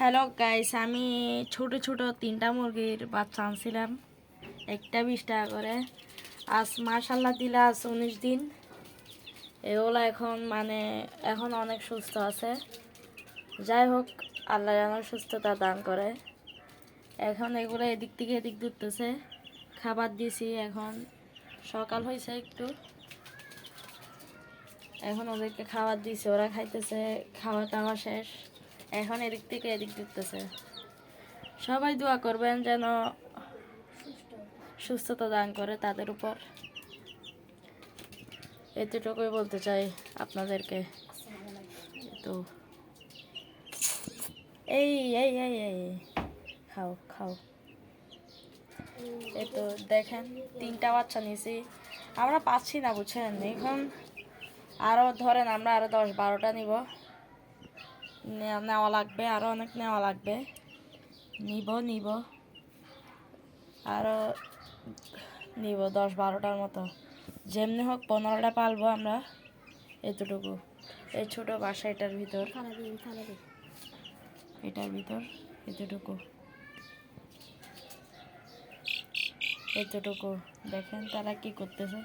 Hello guys, আমি ছোট ছোট 3টা মুরগির বাচ্চা আনছিলাম, একটা 20 টাকা করে। আজ মাশাল্লাহ দিলে আজ 19 দিন। এগুলো এখন অনেক সুস্থ আছে। যাই হোক, আল্লাহ যেন সুস্থতা দান করে। এখন এগুলো এদিক থেকে এদিক ঘুরতেছে, খাবার দিয়েছি। এখন সকাল হয়েছে একটু, এখন ওদেরকে খাবার দিয়েছি, ওরা খাইতেছে। খাওয়া দাওয়া শেষ, এখন এদিক থেকে এদিক ঘুরতেছে। সবাই দোয়া করবেন যেন সুস্থতা দান করে তাদের উপর। এতটুকুই বলতে চাই আপনাদেরকে। তো এই এই এই এই খাও খাও। এই তো দেখেন, 3টা বাচ্চা নিয়েছি। আমরা পাচ্ছি না, বুঝছেন। এখন আরও ধরেন আমরা আরও 10-12টা নেওয়া লাগবে, আরও অনেক নেওয়া লাগবে। নিব আরও 10-12টার মতো। যেমনি হোক 15টা পালবো আমরা। এতটুকু এই ছোট বাসা এটার ভিতর এতটুকু দেখেন তারা কি করতেছে।